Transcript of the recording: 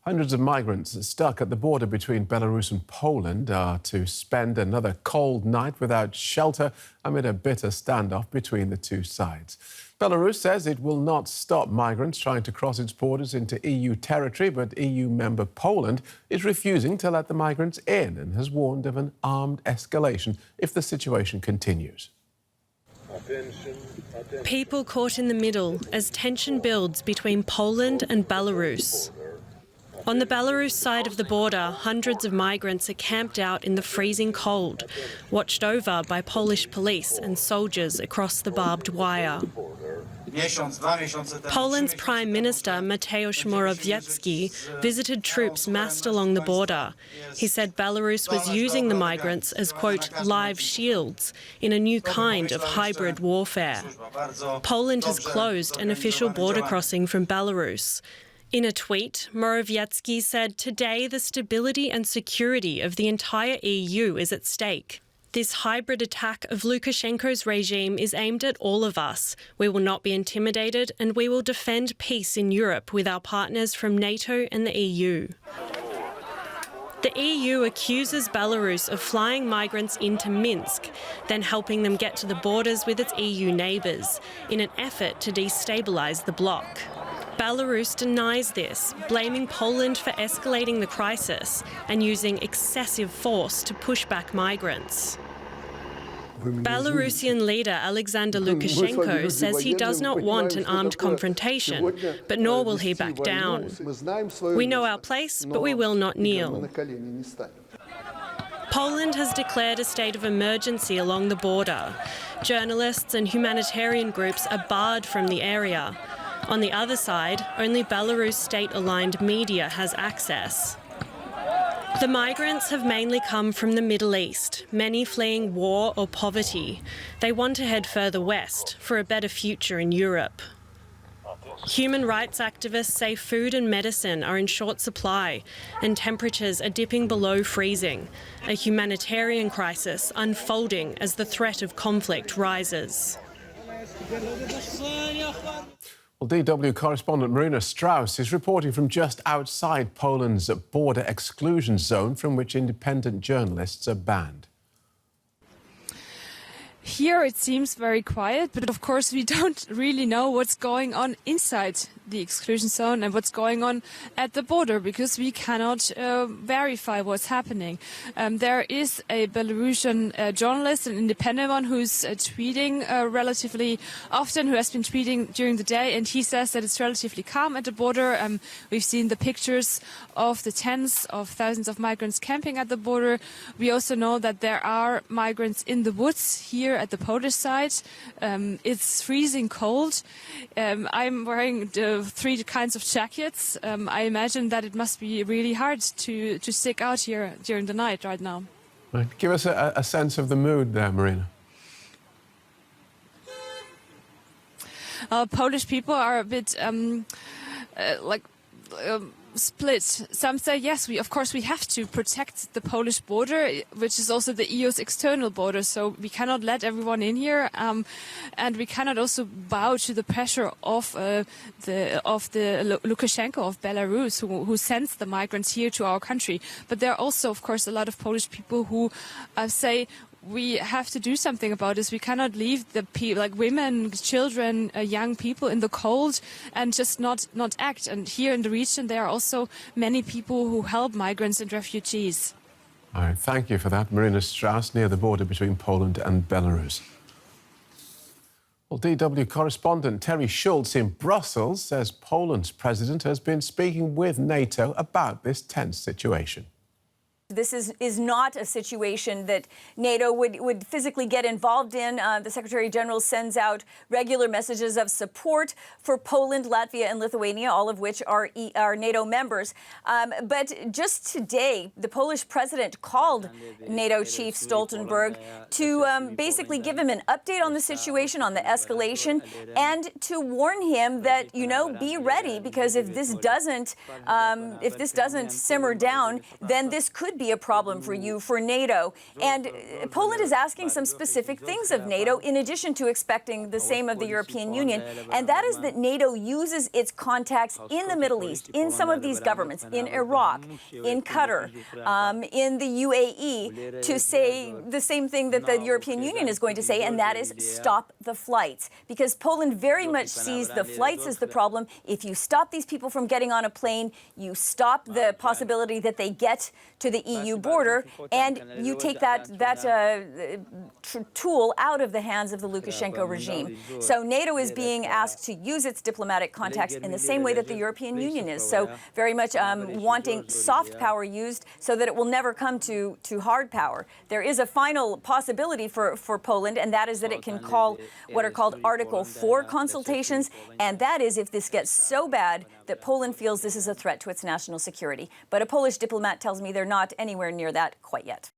Hundreds of migrants stuck at the border between Belarus and Poland are to spend another cold night without shelter amid a bitter standoff between the two sides. Belarus says it will not stop migrants trying to cross its borders into EU territory, but EU member Poland is refusing to let the migrants in and has warned of an armed escalation if the situation continues. People caught in the middle as tension builds between Poland and Belarus. On the Belarus side of the border, hundreds of migrants are camped out in the freezing cold, watched over by Polish police and soldiers across the barbed wire. Poland's Prime Minister Mateusz Morawiecki visited troops massed along the border. He said Belarus was using the migrants as, quote, live shields in a new kind of hybrid warfare. Poland has closed an official border crossing from Belarus. In a tweet, Morawiecki said, "Today the stability and security of the entire EU is at stake. This hybrid attack of Lukashenko's regime is aimed at all of us. We will not be intimidated and we will defend peace in Europe with our partners from NATO and the EU." The EU accuses Belarus of flying migrants into Minsk, then helping them get to the borders with its EU neighbours in an effort to destabilise the bloc. Belarus denies this, blaming Poland for escalating the crisis and using excessive force to push back migrants. Belarusian leader Alexander Lukashenko says he does not want an armed confrontation, but nor will he back down. "We know our place, but we will not kneel." Poland has declared a state of emergency along the border. Journalists and humanitarian groups are barred from the area. On the other side, only Belarus state-aligned media has access. The migrants have mainly come from the Middle East, many fleeing war or poverty. They want to head further west for a better future in Europe. Human rights activists say food and medicine are in short supply and temperatures are dipping below freezing, a humanitarian crisis unfolding as the threat of conflict rises. Well, DW correspondent Marina Strauss is reporting from just outside Poland's border exclusion zone from which independent journalists are banned. Here it seems very quiet, but of course we don't really know what's going on inside the exclusion zone and what's going on at the border because we cannot verify what's happening. There is a Belarusian journalist, an independent one, who's tweeting relatively often, who has been tweeting during the day, and he says that it's relatively calm at the border. We've seen the pictures of the tens of thousands of migrants camping at the border. We also know that there are migrants in the woods here at the Polish side. It's freezing cold. I'm wearing three kinds of jackets. I imagine that it must be really hard to stick out here during the night right now. Right. Give us a sense of the mood there, Marina. Polish people are a bit split. Some say yes, of course we have to protect the Polish border, which is also the EU's external border, so we cannot let everyone in here, and we cannot also bow to the pressure of the Lukashenko of Belarus, who sends the migrants here to our country. But there are also, of course, a lot of Polish people who say we have to do something about this. We cannot leave the like women, children, young people in the cold and just not act. And here in the region, there are also many people who help migrants and refugees. All right, thank you for that, Marina Strauss, near the border between Poland and Belarus. Well, DW correspondent Terry Schultz in Brussels says Poland's president has been speaking with NATO about this tense situation. This is not a situation that NATO would physically get involved in. The Secretary General sends out regular messages of support for Poland, Latvia and Lithuania, all of which are NATO members. But just today, the Polish president called NATO Chief Stoltenberg to basically give him an update on the situation, on the escalation, and to warn him that, you know, be ready, because if this doesn't simmer down, then this could be be a problem for you, for NATO. And Poland is asking some specific things of NATO in addition to expecting the same of the European Union. And that is that NATO uses its contacts in the Middle East, in some of these governments, in Iraq, in Qatar, in the UAE, to say the same thing that the European Union is going to say, and that is stop the flights. Because Poland very much sees the flights as the problem. If you stop these people from getting on a plane, you stop the possibility that they get to the EU border, and you take that tool out of the hands of the Lukashenko regime. So NATO is being asked to use its diplomatic contacts in the same way that the European Union is. So very much wanting soft power used so that it will never come to hard power. There is a final possibility for Poland, and that is that it can call what are called Article 4 consultations, and that is if this gets so bad that Poland feels this is a threat to its national security. But a Polish diplomat tells me they're not anywhere near that quite yet.